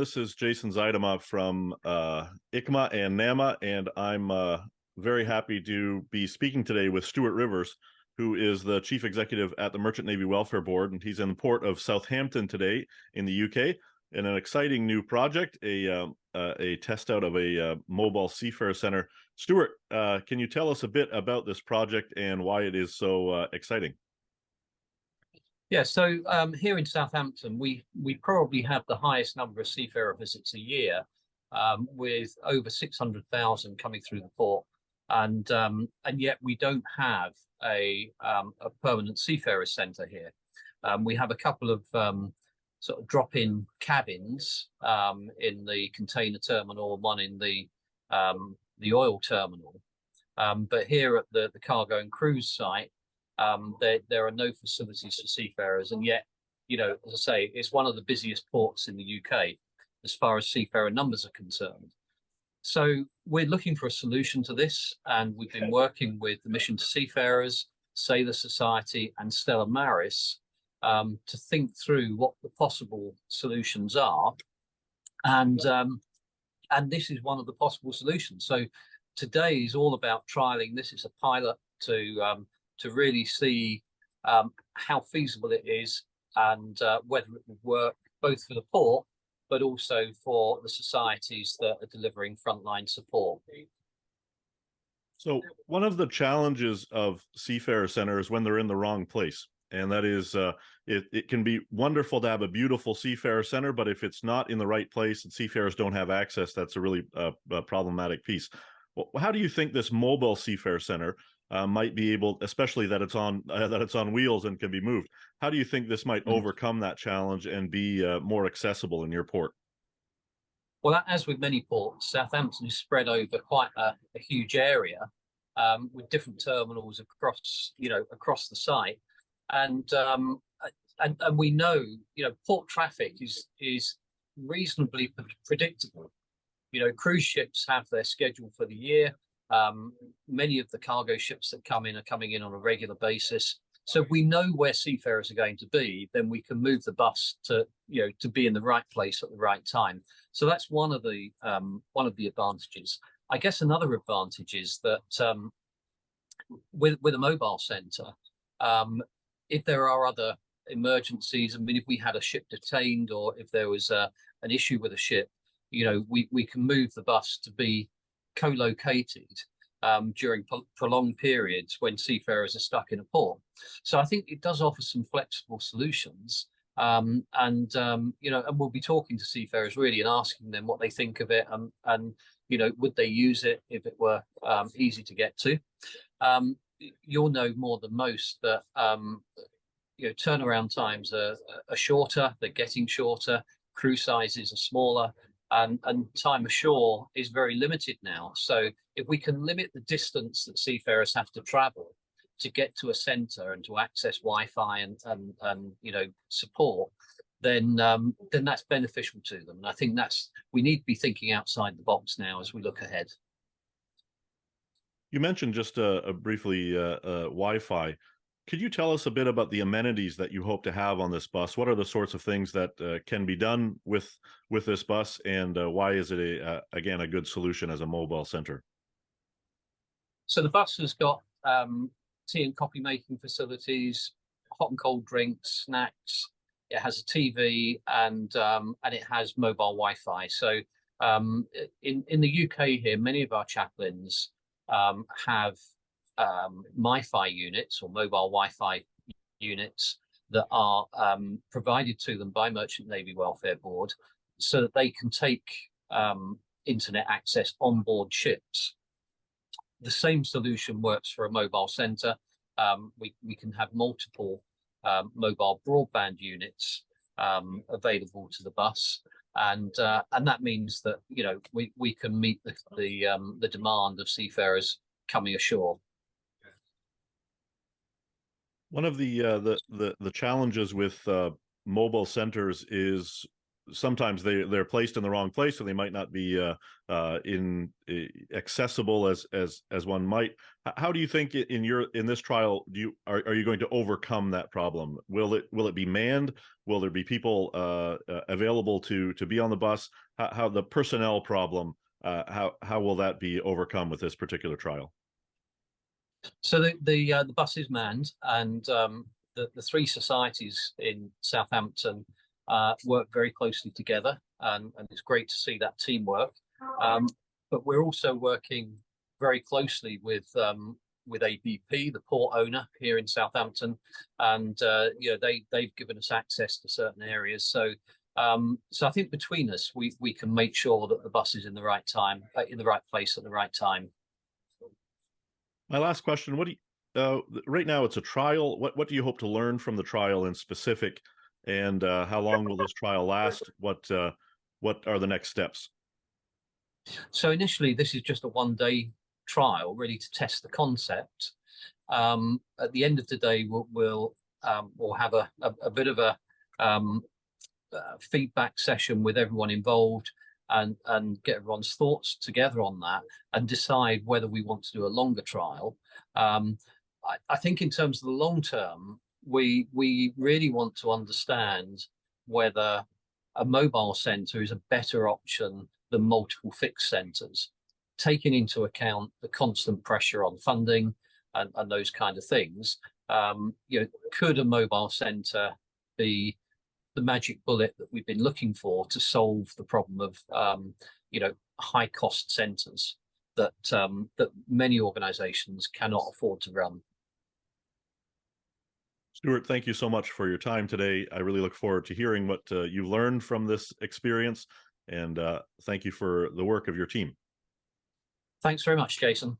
This is Jason Zaidama from ICMA and NAMMA, and I'm very happy to be speaking today with Stuart Rivers, who is the Chief Executive at the Merchant Navy Welfare Board, and he's in the port of Southampton today in the UK in an exciting new project, a test out of a mobile seafarer center. Stuart, can you tell us a bit about this project and why it is so exciting? Yeah, so here in Southampton, we probably have the highest number of seafarer visits a year, with over 600,000 coming through the port, and yet we don't have a permanent seafarer centre here. We have a couple of sort of drop-in cabins in the container terminal, one in the oil terminal, but here at the cargo and cruise site, there are no facilities for seafarers, and yet, you know, as I say, it's one of the busiest ports in the UK as far as seafarer numbers are concerned. So we're looking for a solution to this, and we've been working with the Mission to Seafarers, Sailor Society, and Stella Maris to think through what the possible solutions are, and this is one of the possible solutions. So today is all about trialing. This is a pilot to really see how feasible it is, and whether it would work both for the port but also for the societies that are delivering frontline support. So one of the challenges of seafarer centers when they're in the wrong place, and that is it can be wonderful to have a beautiful seafarer center, but if it's not in the right place and seafarers don't have access, that's a really problematic piece. Well, how do you think this mobile seafarer center might be able, especially that it's on wheels and can be moved? How do you think this might overcome that challenge and be more accessible in your port? Well, as with many ports, Southampton is spread over quite a huge area, with different terminals across the site, and we know, you know, port traffic is reasonably predictable. You know, cruise ships have their schedule for the year. Many of the cargo ships that come in are coming in on a regular basis. So if we know where seafarers are going to be, then we can move the bus to be in the right place at the right time. So that's one of the advantages. I guess another advantage is that with a mobile centre, if there are other emergencies, I mean, if we had a ship detained or if there was an issue with a ship, you know, we can move the bus to be co-located during prolonged periods when seafarers are stuck in a port. So I think it does offer some flexible solutions, and we'll be talking to seafarers really and asking them what they think of it, and you know, would they use it if it were easy to get to. You'll know more than most that turnaround times are shorter, they're getting shorter, crew sizes are smaller, and time ashore is very limited now. So if we can limit the distance that seafarers have to travel to get to a centre and to access Wi-Fi and support, then that's beneficial to them. And I think we need to be thinking outside the box now as we look ahead. You mentioned just briefly Wi-Fi. Could you tell us a bit about the amenities that you hope to have on this bus? What are the sorts of things that can be done with this bus, and why is it again a good solution as a mobile center? So the bus has got tea and coffee making facilities, hot and cold drinks, snacks. It has a TV, and it has mobile Wi-Fi. So in the UK here, many of our chaplains have MiFi units or mobile Wi-Fi units that are provided to them by Merchant Navy Welfare Board, so that they can take internet access on board ships. The same solution works for a mobile centre. We can have multiple mobile broadband units available to the bus, and that means that, you know, we can meet the demand of seafarers coming ashore. One of the challenges with mobile centers is sometimes they're placed in the wrong place, and they might not be accessible as one might. How do you think in this trial are you going to overcome that problem? Will it be manned? Will there be people available to be on the bus? How the personnel problem? How will that be overcome with this particular trial? So the bus is manned, and the three societies in Southampton work very closely together, and it's great to see that teamwork. But we're also working very closely with ABP, the port owner here in Southampton, and they've given us access to certain areas. So I think between us, we can make sure that the bus is in the right time, in the right place at the right time. My last question: what do you, right now it's a trial. What do you hope to learn from the trial in specific, and how long will this trial last? What are the next steps? So initially, this is just a one-day trial, really to test the concept. At the end of the day, we'll have a bit of a feedback session with everyone involved, and get everyone's thoughts together on that, and decide whether we want to do a longer trial. I think in terms of the long term, we really want to understand whether a mobile centre is a better option than multiple fixed centres, taking into account the constant pressure on funding and those kind of things. Could a mobile centre be the magic bullet that we've been looking for to solve the problem of high cost centres that many organisations cannot afford to run? Stuart, thank you so much for your time today. I really look forward to hearing what you learned from this experience, and thank you for the work of your team. Thanks very much, Jason.